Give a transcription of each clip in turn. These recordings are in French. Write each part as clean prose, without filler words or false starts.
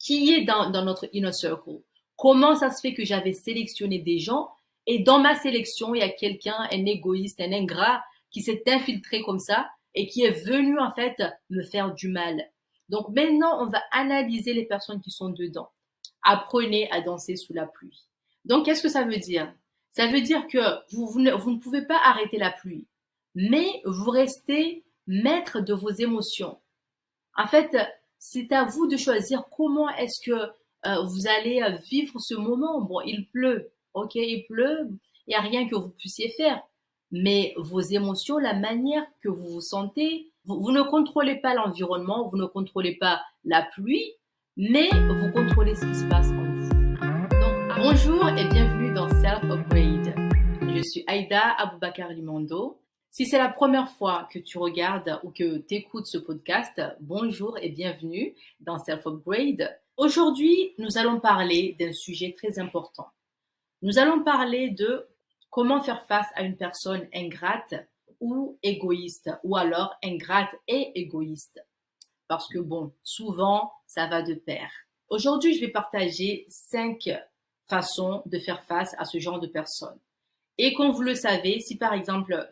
qui est dans notre inner circle. Comment ça se fait que j'avais sélectionné des gens et dans ma sélection, il y a quelqu'un, un égoïste, un ingrat qui s'est infiltré comme ça et qui est venu en fait me faire du mal. Donc maintenant, on va analyser les personnes qui sont dedans. Apprenez à danser sous la pluie. Donc qu'est-ce que ça veut dire? Ça veut dire que vous ne pouvez pas arrêter la pluie, mais vous restez maître de vos émotions. En fait, c'est à vous de choisir comment est-ce que vous allez vivre ce moment. Bon, il pleut, ok, il pleut, il n'y a rien que vous puissiez faire. Mais vos émotions, la manière que vous vous sentez, vous ne contrôlez pas l'environnement, vous ne contrôlez pas la pluie, mais vous contrôlez ce qui se passe en vous. Donc, bonjour et bienvenue dans Self Upgrade. Je suis Aïda Aboubakar Limando. Si c'est la première fois que tu regardes ou que tu écoutes ce podcast, bonjour et bienvenue dans Self Upgrade. Aujourd'hui, nous allons parler d'un sujet très important. Nous allons parler de comment faire face à une personne ingrate ou égoïste, ou alors ingrate et égoïste. Parce que bon, souvent, ça va de pair. Aujourd'hui, je vais partager 5 façons de faire face à ce genre de personnes. Et comme vous le savez, si par exemple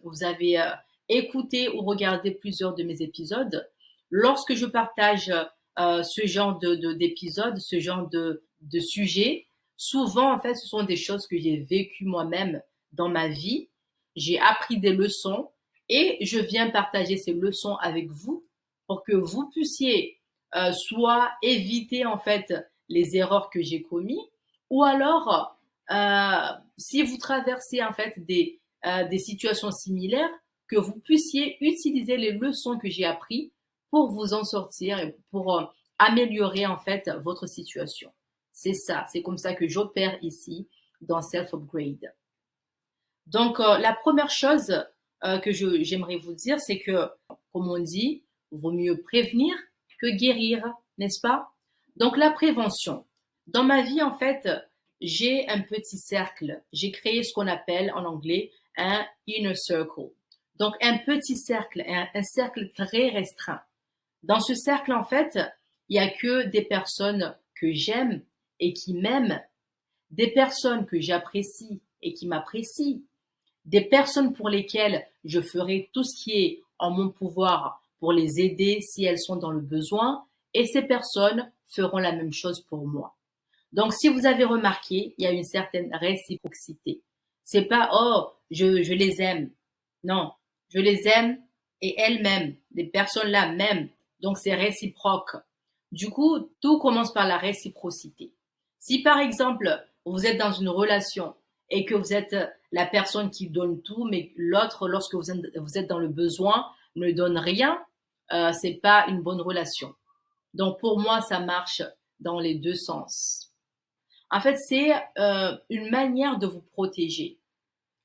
vous avez écouté ou regardé plusieurs de mes épisodes, lorsque je partage ce genre d'épisodes, ce genre de sujets, souvent en fait ce sont des choses que j'ai vécues moi-même dans ma vie. J'ai appris des leçons et je viens partager ces leçons avec vous pour que vous puissiez soit éviter en fait les erreurs que j'ai commises ou alors si vous traversez en fait des situations similaires, que vous puissiez utiliser les leçons que j'ai apprises pour vous en sortir et pour améliorer en fait votre situation. C'est ça, c'est comme ça que j'opère ici dans Self Upgrade. Donc la première chose que j'aimerais vous dire, c'est que, comme on dit, vaut mieux prévenir que guérir, n'est-ce pas? Donc la prévention. Dans ma vie, en fait, j'ai un petit cercle. J'ai créé ce qu'on appelle en anglais un inner circle. Donc un petit cercle, un cercle très restreint. Dans ce cercle, en fait, il y a que des personnes que j'aime et qui m'aiment, des personnes que j'apprécie et qui m'apprécient, des personnes pour lesquelles je ferai tout ce qui est en mon pouvoir pour les aider si elles sont dans le besoin, et ces personnes feront la même chose pour moi. Donc, si vous avez remarqué, il y a une certaine réciprocité. C'est pas, oh, je les aime. Non, je les aime et elles-mêmes, les personnes-là même. Donc, c'est réciproque. Du coup, tout commence par la réciprocité. Si par exemple, vous êtes dans une relation et que vous êtes la personne qui donne tout, mais l'autre, lorsque vous êtes dans le besoin, ne donne rien, c'est pas une bonne relation. Donc, pour moi, ça marche dans les deux sens. En fait, c'est une manière de vous protéger.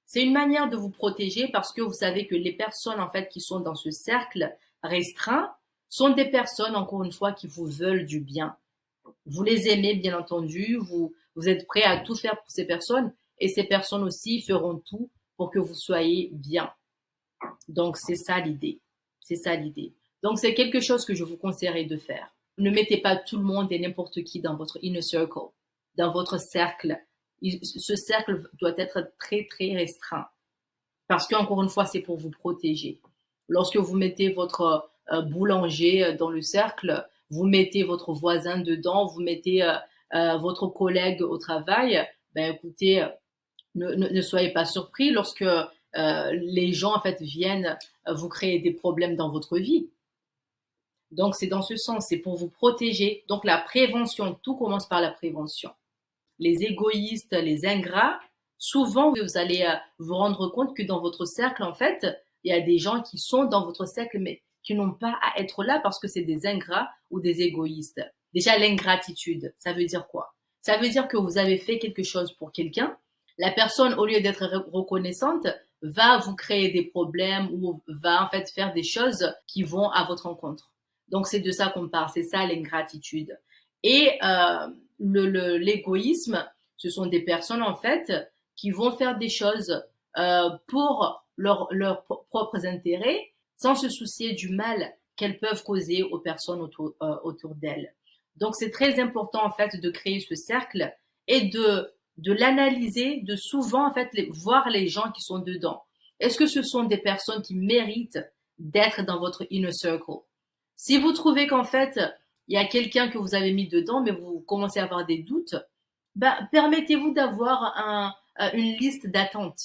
C'est une manière de vous protéger parce que vous savez que les personnes en fait qui sont dans ce cercle restreint sont des personnes, encore une fois, qui vous veulent du bien. Vous les aimez, bien entendu, vous êtes prêt à tout faire pour ces personnes et ces personnes aussi feront tout pour que vous soyez bien. Donc, c'est ça l'idée. C'est ça l'idée. Donc, c'est quelque chose que je vous conseillerais de faire. Ne mettez pas tout le monde et n'importe qui dans votre inner circle, dans votre cercle. Ce cercle doit être très, très restreint. Parce qu'encore une fois, c'est pour vous protéger. Lorsque vous mettez votre boulanger dans le cercle, vous mettez votre voisin dedans, vous mettez votre collègue au travail, ben écoutez, ne soyez pas surpris lorsque les gens en fait viennent vous créer des problèmes dans votre vie. Donc c'est dans ce sens, c'est pour vous protéger. Donc la prévention, tout commence par la prévention. Les égoïstes, les ingrats, souvent vous allez vous rendre compte que dans votre cercle, en fait, il y a des gens qui sont dans votre cercle, mais qui n'ont pas à être là parce que c'est des ingrats ou des égoïstes. Déjà, l'ingratitude, ça veut dire quoi? Ça veut dire que vous avez fait quelque chose pour quelqu'un. La personne, au lieu d'être reconnaissante, va vous créer des problèmes ou va en fait faire des choses qui vont à votre encontre. Donc, c'est de ça qu'on parle, c'est ça l'ingratitude. Et l'égoïsme, ce sont des personnes en fait qui vont faire des choses pour leurs propres intérêts sans se soucier du mal qu'elles peuvent causer aux personnes autour d'elles. Donc, c'est très important, en fait, de créer ce cercle et de l'analyser, de souvent, en fait, voir les gens qui sont dedans. Est-ce que ce sont des personnes qui méritent d'être dans votre inner circle? Si vous trouvez qu'en fait, il y a quelqu'un que vous avez mis dedans, mais vous commencez à avoir des doutes, ben, permettez-vous d'avoir une liste d'attente.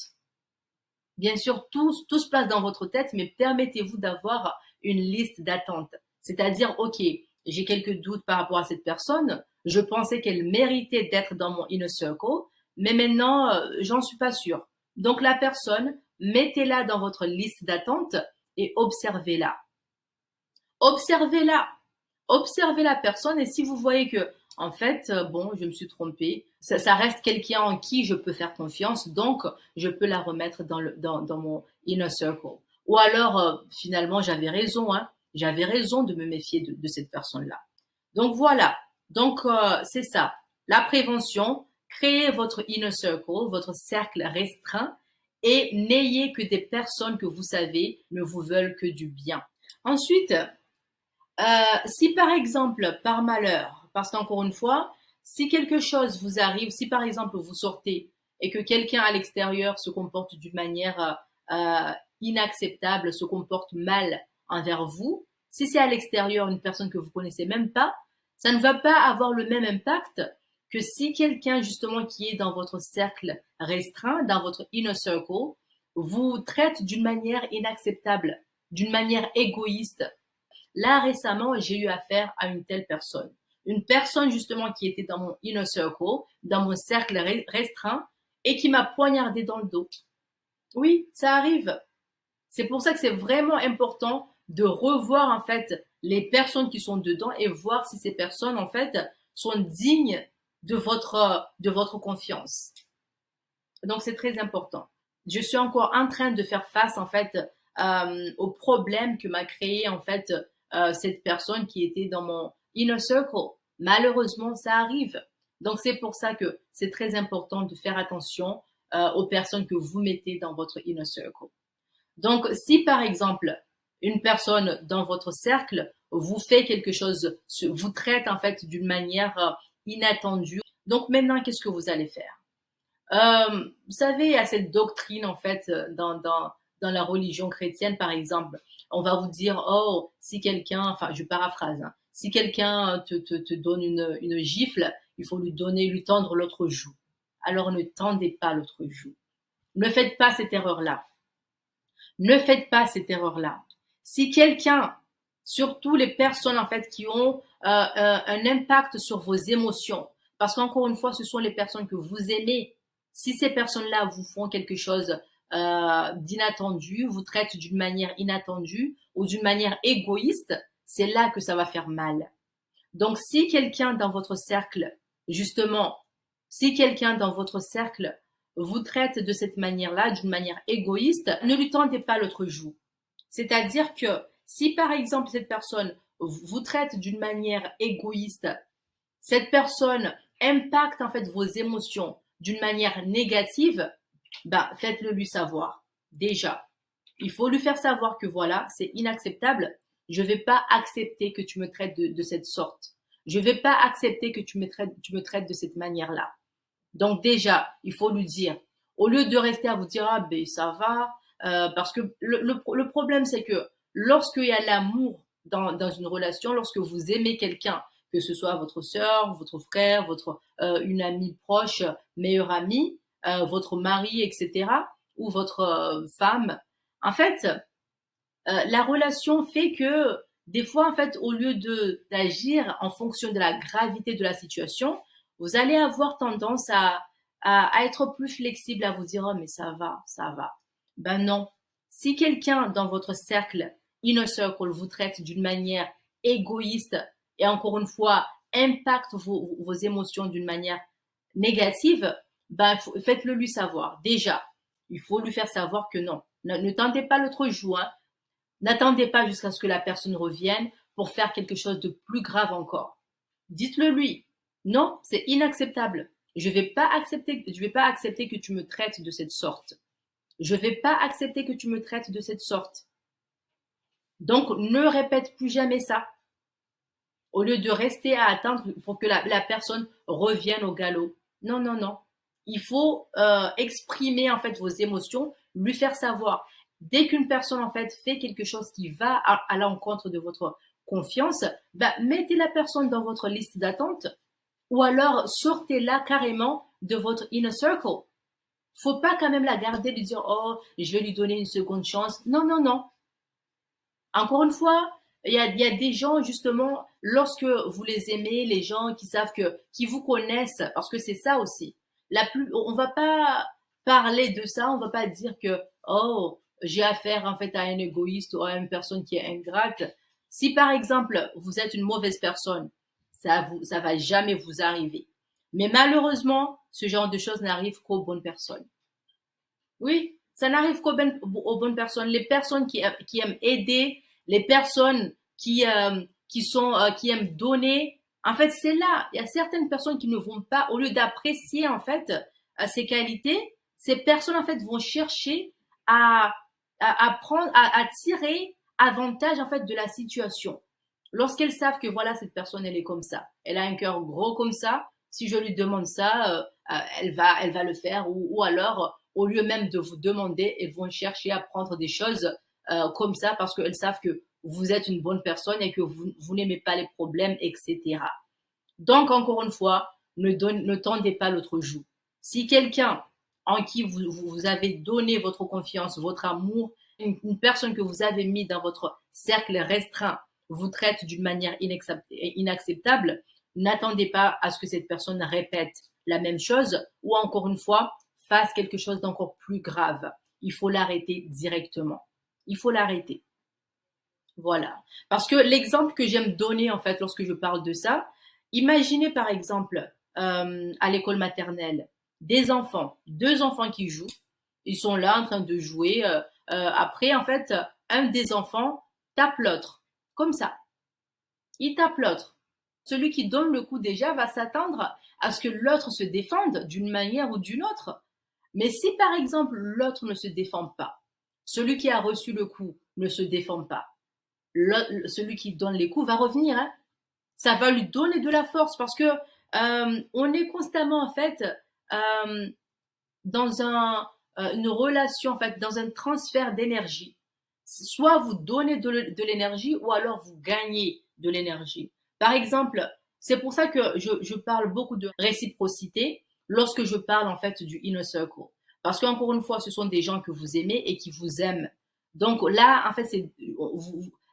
Bien sûr, tout se passe dans votre tête, mais permettez-vous d'avoir une liste d'attente. C'est-à-dire, OK, j'ai quelques doutes par rapport à cette personne. Je pensais qu'elle méritait d'être dans mon inner circle, mais maintenant, j'en suis pas sûre. Donc, la personne, mettez-la dans votre liste d'attente et observez-la. Observez-la. Observez la personne et si vous voyez que, en fait, bon, je me suis trompée, ça reste quelqu'un en qui je peux faire confiance, donc je peux la remettre dans mon inner circle. Ou alors, finalement, j'avais raison, hein, j'avais raison de me méfier de cette personne-là. Donc voilà, donc c'est ça. La prévention, créez votre inner circle, votre cercle restreint et n'ayez que des personnes que vous savez ne vous veulent que du bien. Ensuite, si par exemple, par malheur, parce qu'encore une fois, si quelque chose vous arrive, si par exemple vous sortez et que quelqu'un à l'extérieur se comporte d'une manière inacceptable, se comporte mal envers vous, si c'est à l'extérieur une personne que vous connaissez même pas, ça ne va pas avoir le même impact que si quelqu'un justement qui est dans votre cercle restreint, dans votre inner circle, vous traite d'une manière inacceptable, d'une manière égoïste. Là, récemment, j'ai eu affaire à une telle personne. Une personne justement qui était dans mon inner circle, dans mon cercle restreint, et qui m'a poignardé dans le dos. Oui, ça arrive. C'est pour ça que c'est vraiment important de revoir en fait les personnes qui sont dedans et voir si ces personnes en fait sont dignes de votre confiance. Donc c'est très important. Je suis encore en train de faire face en fait au problème que m'a créé en fait cette personne qui était dans mon inner circle. Malheureusement, ça arrive. Donc c'est pour ça que c'est très important de faire attention aux personnes que vous mettez dans votre inner circle. Donc si par exemple une personne dans votre cercle vous fait quelque chose, vous traite en fait d'une manière inattendue, donc maintenant qu'est-ce que vous allez faire? Vous savez, il y a cette doctrine en fait dans la religion chrétienne, par exemple. On va vous dire, oh, si quelqu'un, enfin, je paraphrase, hein, si quelqu'un te donne une gifle, il faut lui tendre l'autre joue. Alors ne tendez pas l'autre joue. Ne faites pas cette erreur-là. Ne faites pas cette erreur-là. Si quelqu'un, surtout les personnes en fait qui ont un impact sur vos émotions, parce qu'encore une fois, ce sont les personnes que vous aimez. Si ces personnes-là vous font quelque chose d'inattendu, vous traitent d'une manière inattendue ou d'une manière égoïste, c'est là que ça va faire mal. Donc, si quelqu'un dans votre cercle, justement, si quelqu'un dans votre cercle vous traite de cette manière-là, d'une manière égoïste, ne lui tendez pas l'autre joue. C'est-à-dire que si par exemple cette personne vous traite d'une manière égoïste, cette personne impacte en fait vos émotions d'une manière négative, bah faites-le lui savoir. Déjà, il faut lui faire savoir que voilà, c'est inacceptable. Je ne vais pas accepter que tu me traites de cette sorte. Je ne vais pas accepter que tu me traites de cette manière-là. Donc déjà, il faut lui dire, au lieu de rester à vous dire, ah ben ça va, parce que le problème c'est que lorsqu'il y a l'amour dans une relation, lorsque vous aimez quelqu'un, que ce soit votre sœur, votre frère, une amie proche, meilleure amie, votre mari, etc., ou votre femme, en fait, la relation fait que des fois, en fait, au lieu d'agir en fonction de la gravité de la situation, vous allez avoir tendance à être plus flexible, à vous dire, oh, mais ça va, ça va. Ben non. Si quelqu'un dans votre cercle, inner circle, vous traite d'une manière égoïste et encore une fois, impacte vos émotions d'une manière négative, ben, faites-le lui savoir. Déjà, il faut lui faire savoir que non. Ne tentez pas l'autre joue, hein. N'attendez pas jusqu'à ce que la personne revienne pour faire quelque chose de plus grave encore. Dites-le lui. Non, c'est inacceptable. Je vais pas accepter que tu me traites de cette sorte. Je vais pas accepter que tu me traites de cette sorte. Donc, ne répète plus jamais ça. au lieu de rester à attendre pour que la personne revienne au galop. Non, non, non. Il faut exprimer en fait vos émotions, lui faire savoir. Dès qu'une personne en fait fait quelque chose qui va à l'encontre de votre confiance, bah, mettez la personne dans votre liste d'attente ou alors sortez-la carrément de votre inner circle. Faut pas quand même la garder, lui dire oh je vais lui donner une seconde chance. Non, non, non. Encore une fois, il y a des gens, justement, lorsque vous les aimez, les gens qui savent qui vous connaissent, parce que c'est ça aussi. On va pas parler de ça, on va pas dire que, oh, j'ai affaire, en fait, à un égoïste ou à une personne qui est ingrate. Si, par exemple, vous êtes une mauvaise personne, ça va jamais vous arriver. Mais malheureusement, ce genre de choses n'arrive qu'aux bonnes personnes. Oui, ça n'arrive aux bonnes personnes. Les personnes qui aiment aider, les personnes qui aiment donner. En fait, c'est là. Il y a certaines personnes qui ne vont pas, au lieu d'apprécier en fait ces qualités, ces personnes en fait vont chercher à à tirer avantage en fait de la situation. Lorsqu'elles savent que voilà cette personne elle est comme ça, elle a un cœur gros comme ça. Si je lui demande ça, elle va le faire ou alors au lieu même de vous demander, elles vont chercher à prendre des choses comme ça parce qu'elles savent que vous êtes une bonne personne et que vous n'aimez pas les problèmes, etc. Donc, encore une fois, ne tendez pas l'autre joue. Si quelqu'un en qui vous avez donné votre confiance, votre amour, une personne que vous avez mis dans votre cercle restreint vous traite d'une manière inacceptable, n'attendez pas à ce que cette personne répète la même chose ou encore une fois fasse quelque chose d'encore plus grave. Il faut l'arrêter directement. Il faut l'arrêter. Voilà. Parce que l'exemple que j'aime donner, en fait, lorsque je parle de ça, imaginez par exemple à l'école maternelle, des enfants, deux enfants qui jouent, ils sont là en train de jouer. Après, en fait, un des enfants tape l'autre, comme ça. Il tape l'autre. Celui qui donne le coup déjà va s'attendre à ce que l'autre se défende d'une manière ou d'une autre. Mais si par exemple l'autre ne se défend pas, celui qui a reçu le coup ne se défend pas, celui qui donne les coups va revenir. Hein. Ça va lui donner de la force parce que on est constamment en fait euh, dans une relation, en fait, dans un transfert d'énergie. Soit vous donnez de l'énergie ou alors vous gagnez de l'énergie. Par exemple, c'est pour ça que je parle beaucoup de réciprocité lorsque je parle en fait du inner circle. Parce qu'encore une fois, ce sont des gens que vous aimez et qui vous aiment. Donc là, en fait, il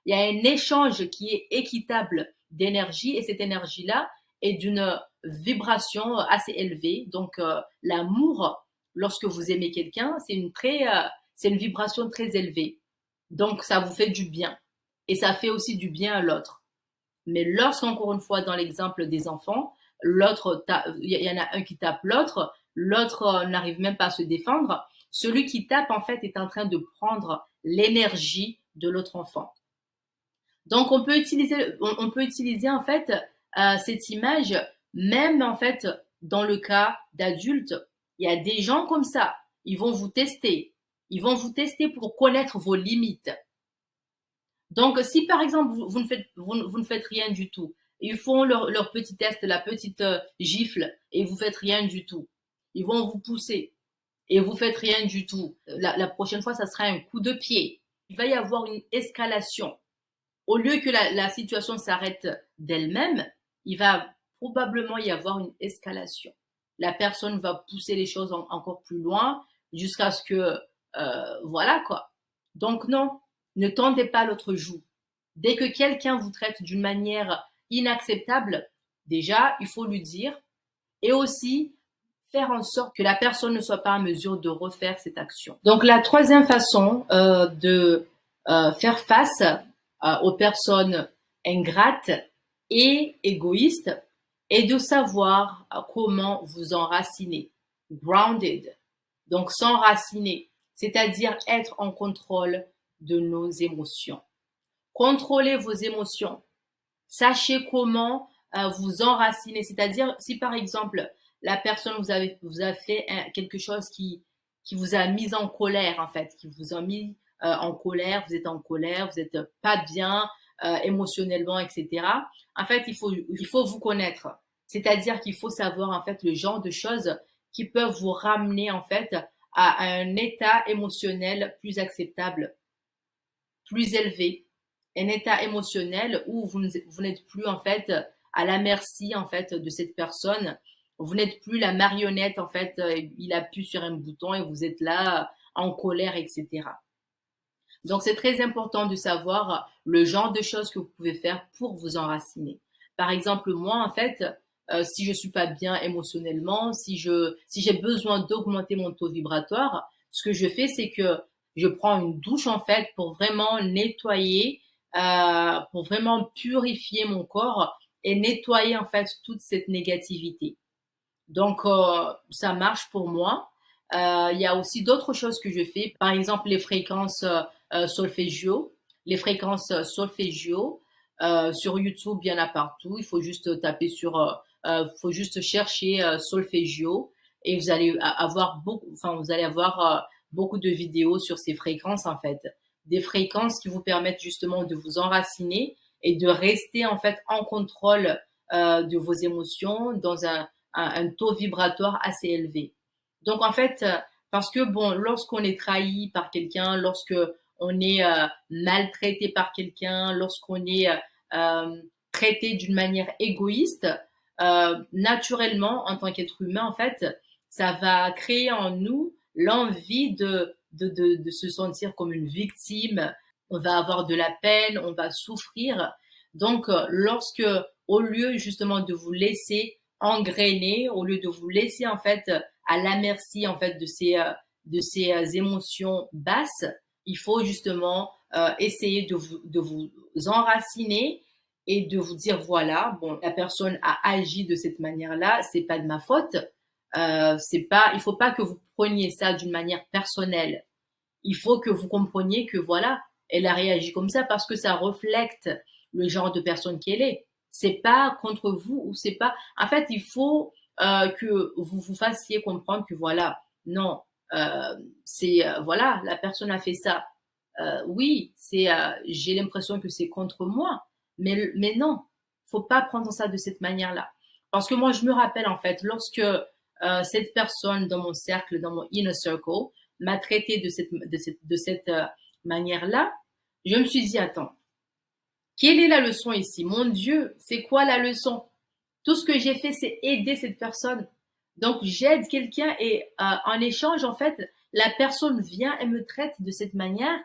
y a un échange qui est équitable d'énergie et cette énergie-là est d'une vibration assez élevée. Donc l'amour, lorsque vous aimez quelqu'un, c'est une vibration très élevée. Donc ça vous fait du bien et ça fait aussi du bien à l'autre. Mais lorsqu'encore une fois dans l'exemple des enfants, il y en a un qui tape l'autre, l'autre n'arrive même pas à se défendre. Celui qui tape en fait est en train de prendre l'énergie de l'autre enfant. Donc on peut utiliser en fait cette image même en fait dans le cas d'adultes. Il y a des gens comme ça, ils vont vous tester. Ils vont vous tester pour connaître vos limites. Donc si par exemple vous ne faites rien du tout, ils font leur petit test, la petite gifle et vous faites rien du tout. Ils vont vous pousser et vous faites rien du tout. La prochaine fois, ça sera un coup de pied. Il va y avoir une escalation au lieu que la situation s'arrête d'elle-même, il va probablement y avoir une escalation. La personne va pousser les choses encore plus loin jusqu'à ce que, voilà quoi. Donc non, ne tendez pas l'autre joue. Dès que quelqu'un vous traite d'une manière inacceptable, déjà, il faut lui dire et aussi faire en sorte que la personne ne soit pas en mesure de refaire cette action. Donc la troisième façon de faire face aux personnes ingrates et égoïstes est de savoir comment vous enraciner. Grounded. Donc s'enraciner, c'est-à-dire être en contrôle de nos émotions. Contrôlez vos émotions. Sachez comment vous enraciner. C'est-à-dire si par exemple la personne vous a fait quelque chose qui vous a mis en colère en fait, qui vous a mis en colère, vous êtes pas bien, émotionnellement, etc. En fait, il faut vous connaître. C'est-à-dire qu'il faut savoir, en fait, le genre de choses qui peuvent vous ramener, en fait, à un état émotionnel plus acceptable, plus élevé, un état émotionnel où vous n'êtes plus en fait à la merci en fait de cette personne. Vous n'êtes plus la marionnette en fait. Il appuie sur un bouton et vous êtes là en colère, etc. Donc c'est très important de savoir le genre de choses que vous pouvez faire pour vous enraciner. Par exemple, moi en fait, si je suis pas bien émotionnellement, si j'ai besoin d'augmenter mon taux vibratoire, ce que je fais c'est que je prends une douche en fait pour vraiment nettoyer, pour vraiment purifier mon corps et nettoyer en fait toute cette négativité. Donc, ça marche pour moi. Il y a aussi d'autres choses que je fais, par exemple les fréquences solféggio. Les fréquences solféggio, sur YouTube, il y en a partout. Il faut juste taper faut juste chercher solféggio et vous allez avoir vous allez avoir beaucoup de vidéos sur ces fréquences en fait. Des fréquences qui vous permettent justement de vous enraciner et de rester en fait en contrôle de vos émotions dans un taux vibratoire assez élevé. Donc en fait, parce que bon, lorsqu'on est trahi par quelqu'un, lorsque on est maltraité par quelqu'un, lorsqu'on est traité d'une manière égoïste, naturellement, en tant qu'être humain, en fait, ça va créer en nous l'envie de se sentir comme une victime. On va avoir de la peine, on va souffrir. Donc, lorsque, au lieu justement de vous laisser engrainer, au lieu de vous laisser en fait à la merci en fait de ces émotions basses, il faut justement essayer de vous enraciner et de vous dire voilà, bon, la personne a agi de cette manière-là, c'est pas de ma faute. Il faut pas que vous preniez ça d'une manière personnelle. Il faut que vous compreniez que voilà, elle a réagi comme ça parce que ça reflète le genre de personne qu'elle est. C'est pas contre vous ou c'est pas. En fait, il faut que vous vous fassiez comprendre que voilà, non, c'est voilà, la personne a fait ça. Oui, j'ai l'impression que c'est contre moi, mais non, faut pas prendre ça de cette manière-là. Parce que moi, je me rappelle en fait, lorsque cette personne dans mon cercle, dans mon inner circle, m'a traité de cette manière-là, je me suis dit, attends, quelle est la leçon ici? Mon Dieu, c'est quoi la leçon? Tout ce que j'ai fait, c'est aider cette personne. Donc, j'aide quelqu'un et en échange, en fait, la personne vient et me traite de cette manière.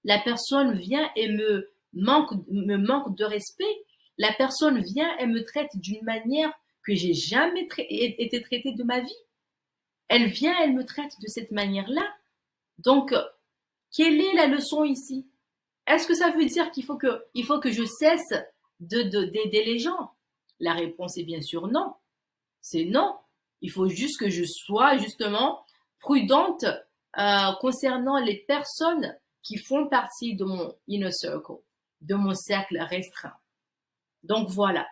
La personne vient et me manque de respect. La personne vient et me traite d'une manière que j'ai jamais été traitée de ma vie. Elle vient, elle me traite de cette manière-là. Donc, quelle est la leçon ici? Est-ce que ça veut dire il faut que je cesse d'aider les gens? La réponse est bien sûr non. C'est non. Il faut juste que je sois justement prudente concernant les personnes qui font partie de mon inner circle, de mon cercle restreint. Donc voilà.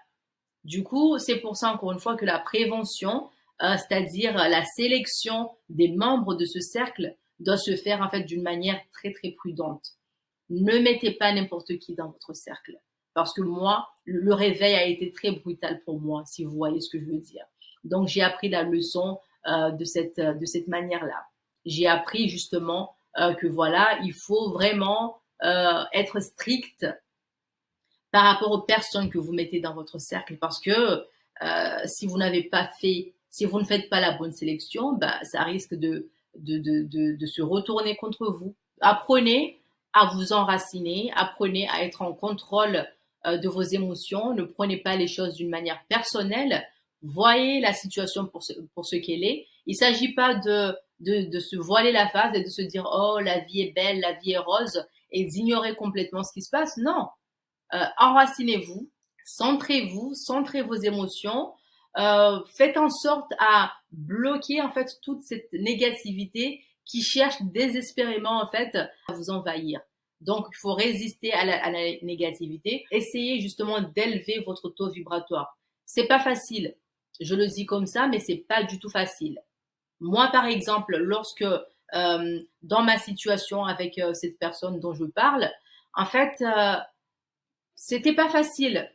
Du coup, c'est pour ça encore une fois que la prévention, c'est-à-dire la sélection des membres de ce cercle, doit se faire en fait d'une manière très très prudente. Ne mettez pas n'importe qui dans votre cercle. Parce que moi, le réveil a été très brutal pour moi, si vous voyez ce que je veux dire. Donc, j'ai appris la leçon de cette manière-là. J'ai appris justement que voilà, il faut vraiment être strict par rapport aux personnes que vous mettez dans votre cercle. Parce que si vous ne faites pas la bonne sélection, bah, ça risque de se retourner contre vous. Apprenez à vous enraciner, apprenez à être en contrôle de vos émotions, ne prenez pas les choses d'une manière personnelle, voyez la situation pour ce qu'elle est. Il ne s'agit pas de se voiler la face et de se dire oh la vie est belle, la vie est rose et d'ignorer complètement ce qui se passe. Non, enracinez-vous, centrez vos émotions, faites en sorte à bloquer en fait toute cette négativité qui cherche désespérément en fait à vous envahir. Donc, il faut résister à la négativité. Essayez justement d'élever votre taux vibratoire. C'est pas facile. Je le dis comme ça, mais c'est pas du tout facile. Moi, par exemple, lorsque dans ma situation avec cette personne dont je parle, en fait, C'était pas facile.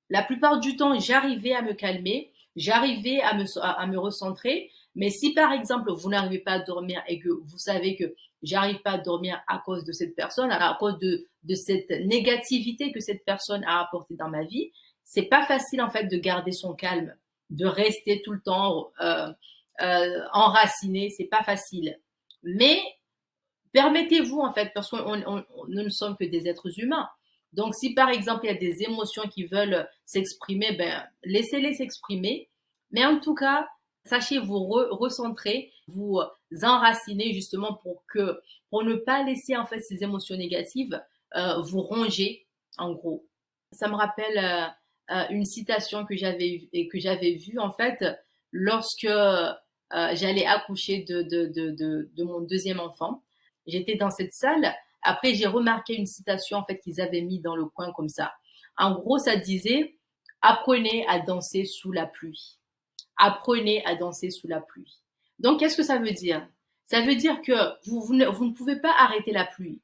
La plupart du temps, j'arrivais à me calmer, j'arrivais à me recentrer. Mais si par exemple, vous n'arrivez pas à dormir et que vous savez que j'arrive pas à dormir à cause de cette personne, à cause de cette négativité que cette personne a apportée dans ma vie, c'est pas facile en fait de garder son calme, de rester tout le temps enraciné, c'est pas facile. Mais permettez-vous, en fait, parce que nous ne sommes que des êtres humains. Donc, si par exemple, il y a des émotions qui veulent s'exprimer, ben, laissez-les s'exprimer. Mais en tout cas, sachez vous recentrer, vous enraciner justement pour ne pas laisser, en fait, ces émotions négatives vous ronger, en gros. Ça me rappelle une citation que j'avais vue, en fait, lorsque j'allais accoucher de mon deuxième enfant. J'étais dans cette salle. Après, j'ai remarqué une citation en fait qu'ils avaient mis dans le coin comme ça. En gros, ça disait apprenez à danser sous la pluie. Apprenez à danser sous la pluie. Donc, qu'est-ce que ça veut dire? Ça veut dire que vous ne pouvez pas arrêter la pluie,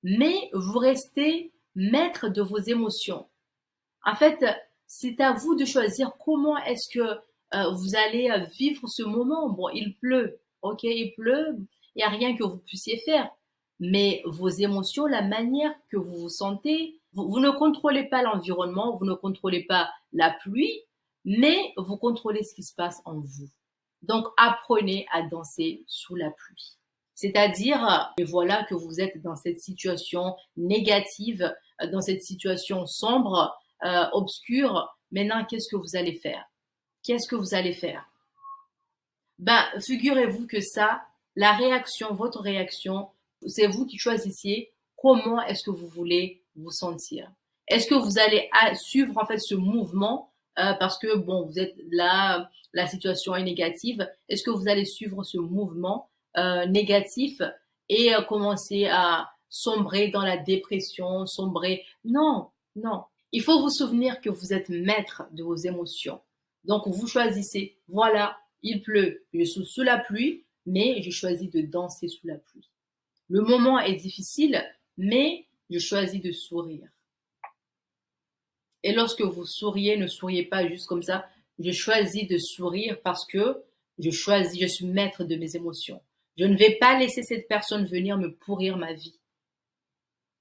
mais vous restez maître de vos émotions. En fait, c'est à vous de choisir comment est-ce que vous allez vivre ce moment. Bon, il pleut, ok, il pleut, il n'y a rien que vous puissiez faire. Mais vos émotions, la manière que vous vous sentez, vous ne contrôlez pas l'environnement, vous ne contrôlez pas la pluie, mais vous contrôlez ce qui se passe en vous. Donc, apprenez à danser sous la pluie. C'est-à-dire, voilà que vous êtes dans cette situation négative, dans cette situation sombre, obscure. Maintenant, qu'est-ce que vous allez faire? Qu'est-ce que vous allez faire? Ben, figurez-vous que ça, la réaction, votre réaction, c'est vous qui choisissiez comment est-ce que vous voulez vous sentir. Est-ce que vous allez suivre en fait ce mouvement parce que bon, vous êtes là, la situation est négative. Est-ce que vous allez suivre ce mouvement négatif et commencer à sombrer dans la dépression, sombrer? Non, non. Il faut vous souvenir que vous êtes maître de vos émotions. Donc vous choisissez, voilà, il pleut, je suis sous la pluie, mais je choisis de danser sous la pluie. Le moment est difficile, mais je choisis de sourire. Et lorsque vous souriez, ne souriez pas juste comme ça. Je choisis de sourire parce que je suis maître de mes émotions. Je ne vais pas laisser cette personne venir me pourrir ma vie.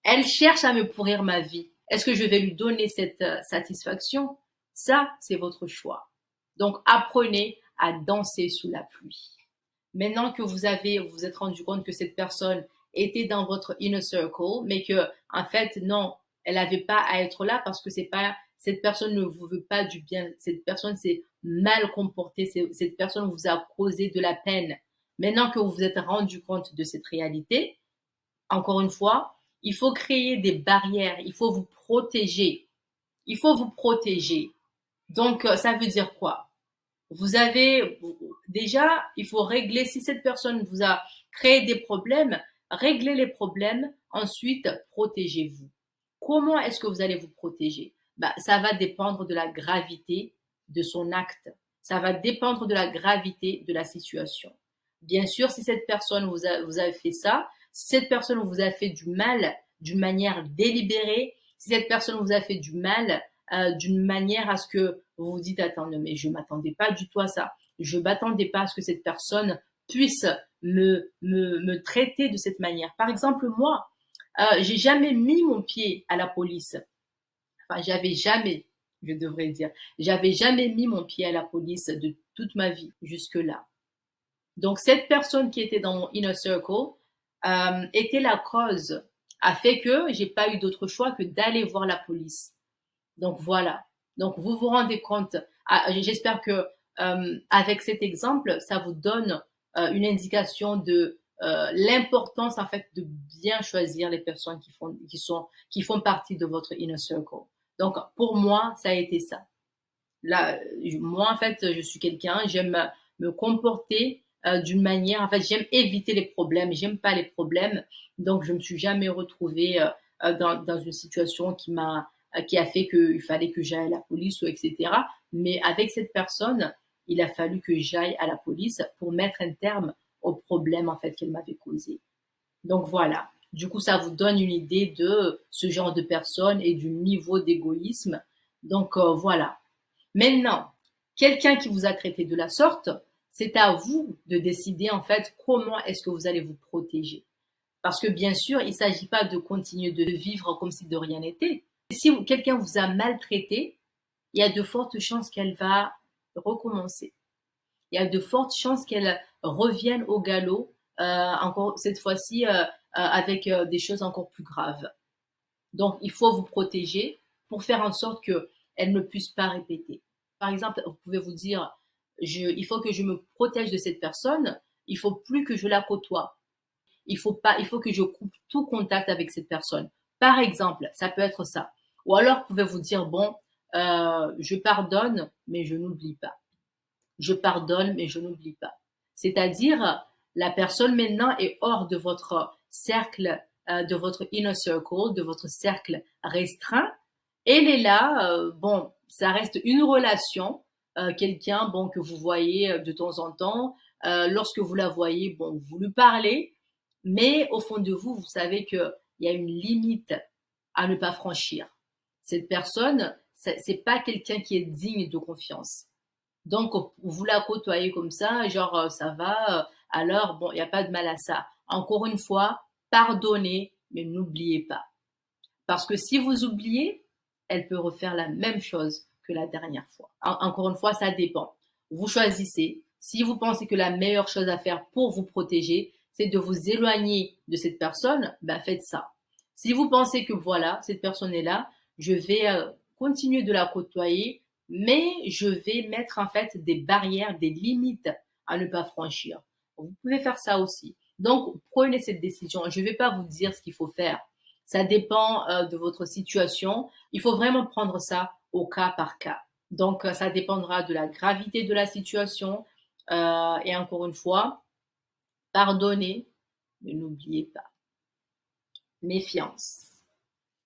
Elle cherche à me pourrir ma vie. Est-ce que je vais lui donner cette satisfaction? Ça, c'est votre choix. Donc, apprenez à danser sous la pluie. Maintenant que vous êtes rendu compte que cette personne était dans votre inner circle, mais que, en fait, non, elle n'avait pas à être là parce que c'est pas, cette personne ne vous veut pas du bien. Cette personne s'est mal comportée. Cette personne vous a causé de la peine. Maintenant que vous vous êtes rendu compte de cette réalité, encore une fois, il faut créer des barrières. Il faut vous protéger. Il faut vous protéger. Donc, ça veut dire quoi? Vous avez déjà, il faut régler, si cette personne vous a créé des problèmes, réglez les problèmes, ensuite protégez-vous. Comment est-ce que vous allez vous protéger? Bah, ça va dépendre de la gravité de son acte. Ça va dépendre de la gravité de la situation. Bien sûr, si cette personne vous a fait ça, si cette personne vous a fait du mal d'une manière délibérée, si cette personne vous a fait du mal d'une manière à ce que vous vous dites, attends, non, mais je m'attendais pas du tout à ça. Je m'attendais pas à ce que cette personne puisse me traiter de cette manière. Par exemple, moi, j'ai jamais mis mon pied à la police. Enfin, j'avais jamais, je devrais dire, j'avais jamais mis mon pied à la police de toute ma vie jusque-là. Donc, cette personne qui était dans mon inner circle était la cause, a fait que j'ai pas eu d'autre choix que d'aller voir la police. Donc voilà. Donc vous vous rendez compte. J'espère que avec cet exemple, ça vous donne une indication de l'importance en fait de bien choisir les personnes qui font partie de votre inner circle. Donc pour moi, ça a été ça. Là, moi en fait, je suis quelqu'un, j'aime me comporter d'une manière. En fait, j'aime éviter les problèmes. J'aime pas les problèmes. Donc je me suis jamais retrouvée dans une situation qui a fait qu'il fallait que j'aille à la police ou etc. Mais avec cette personne, il a fallu que j'aille à la police pour mettre un terme au problème en fait qu'elle m'avait causé. Donc voilà. Du coup, ça vous donne une idée de ce genre de personne et du niveau d'égoïsme. Donc voilà. Maintenant, quelqu'un qui vous a traité de la sorte, c'est à vous de décider en fait comment est-ce que vous allez vous protéger. Parce que bien sûr, il ne s'agit pas de continuer de vivre comme si de rien n'était. Si quelqu'un vous a maltraité, il y a de fortes chances qu'elle va recommencer. Il y a de fortes chances qu'elle revienne au galop, encore cette fois-ci avec des choses encore plus graves. Donc, il faut vous protéger pour faire en sorte qu'elle ne puisse pas répéter. Par exemple, vous pouvez vous dire, il faut que je me protège de cette personne, il faut plus que je la côtoie. Il faut que je coupe tout contact avec cette personne. Par exemple, ça peut être ça. Ou alors, vous pouvez vous dire, bon, je pardonne, mais je n'oublie pas. Je pardonne, mais je n'oublie pas. C'est-à-dire, la personne maintenant est hors de votre cercle, de votre inner circle, de votre cercle restreint. Elle est là, bon, ça reste une relation, quelqu'un, bon, que vous voyez de temps en temps. Lorsque vous la voyez, bon, vous lui parlez, mais au fond de vous, vous savez qu'il y a une limite à ne pas franchir. Cette personne, c'est pas quelqu'un qui est digne de confiance. Donc, vous la côtoyez comme ça, genre, ça va, alors, bon, il n'y a pas de mal à ça. Encore une fois, pardonnez, mais n'oubliez pas. Parce que si vous oubliez, elle peut refaire la même chose que la dernière fois. Encore une fois, ça dépend. Vous choisissez. Si vous pensez que la meilleure chose à faire pour vous protéger, c'est de vous éloigner de cette personne, ben faites ça. Si vous pensez que voilà, cette personne est là, je vais continuer de la côtoyer, mais je vais mettre en fait des barrières, des limites à ne pas franchir. Vous pouvez faire ça aussi. Donc, prenez cette décision. Je ne vais pas vous dire ce qu'il faut faire. Ça dépend de votre situation. Il faut vraiment prendre ça au cas par cas. Donc, ça dépendra de la gravité de la situation. Et encore une fois, pardonnez, mais n'oubliez pas. Méfiance.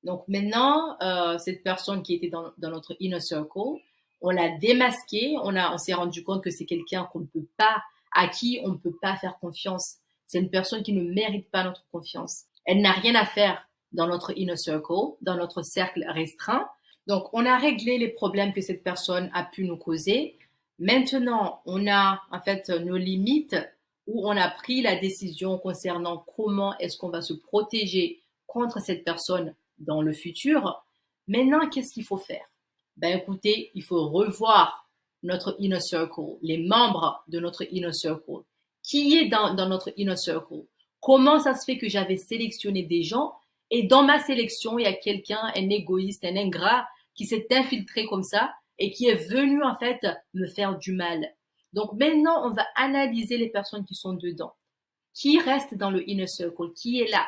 Donc maintenant, cette personne qui était dans notre inner circle, on l'a démasqué, on s'est rendu compte que c'est quelqu'un qu'on ne peut pas, à qui on ne peut pas faire confiance. C'est une personne qui ne mérite pas notre confiance. Elle n'a rien à faire dans notre inner circle, dans notre cercle restreint. Donc, on a réglé les problèmes que cette personne a pu nous causer. Maintenant, on a en fait nos limites où on a pris la décision concernant comment est-ce qu'on va se protéger contre cette personne dans le futur. Maintenant, qu'est-ce qu'il faut faire? Ben écoutez, il faut revoir notre inner circle, les membres de notre inner circle. Qui est dans notre inner circle? Comment ça se fait que j'avais sélectionné des gens et dans ma sélection, il y a quelqu'un, un égoïste, un ingrat qui s'est infiltré comme ça et qui est venu en fait me faire du mal. Donc maintenant, on va analyser les personnes qui sont dedans. Qui reste dans le inner circle? Qui est là?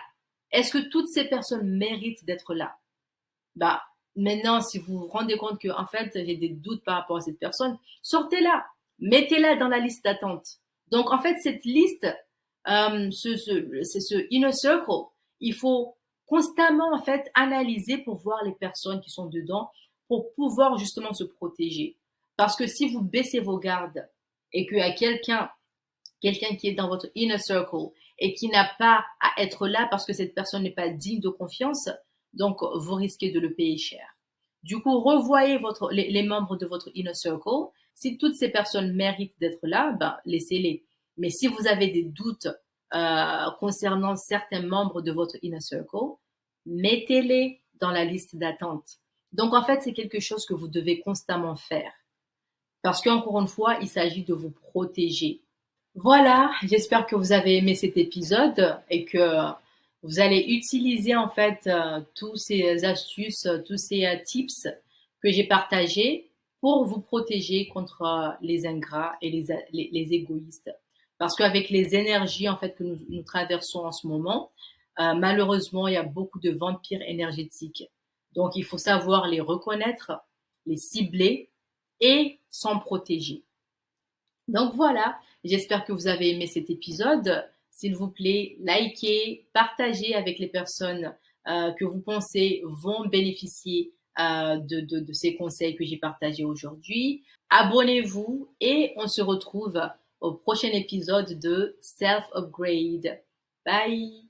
Est-ce que toutes ces personnes méritent d'être là? Bah, maintenant, si vous vous rendez compte que, en fait, j'ai des doutes par rapport à cette personne, sortez-la. Mettez-la dans la liste d'attente. Donc, en fait, cette liste, c'est ce inner circle. Il faut constamment, en fait, analyser pour voir les personnes qui sont dedans pour pouvoir justement se protéger. Parce que si vous baissez vos gardes et qu'il y a quelqu'un qui est dans votre inner circle et qui n'a pas à être là parce que cette personne n'est pas digne de confiance, donc vous risquez de le payer cher. Du coup, revoyez les membres de votre inner circle. Si toutes ces personnes méritent d'être là, ben, laissez-les. Mais si vous avez des doutes concernant certains membres de votre inner circle, mettez-les dans la liste d'attente. Donc, en fait, c'est quelque chose que vous devez constamment faire. Parce qu'encore une fois, il s'agit de vous protéger. Voilà, j'espère que vous avez aimé cet épisode et que vous allez utiliser en fait tous ces astuces, tous ces tips que j'ai partagés pour vous protéger contre les ingrats et les égoïstes. Parce qu'avec les énergies en fait que nous traversons en ce moment, malheureusement, il y a beaucoup de vampires énergétiques. Donc, il faut savoir les reconnaître, les cibler et s'en protéger. Donc voilà, j'espère que vous avez aimé cet épisode. S'il vous plaît, likez, partagez avec les personnes que vous pensez vont bénéficier de ces conseils que j'ai partagés aujourd'hui. Abonnez-vous et on se retrouve au prochain épisode de Self Upgrade. Bye!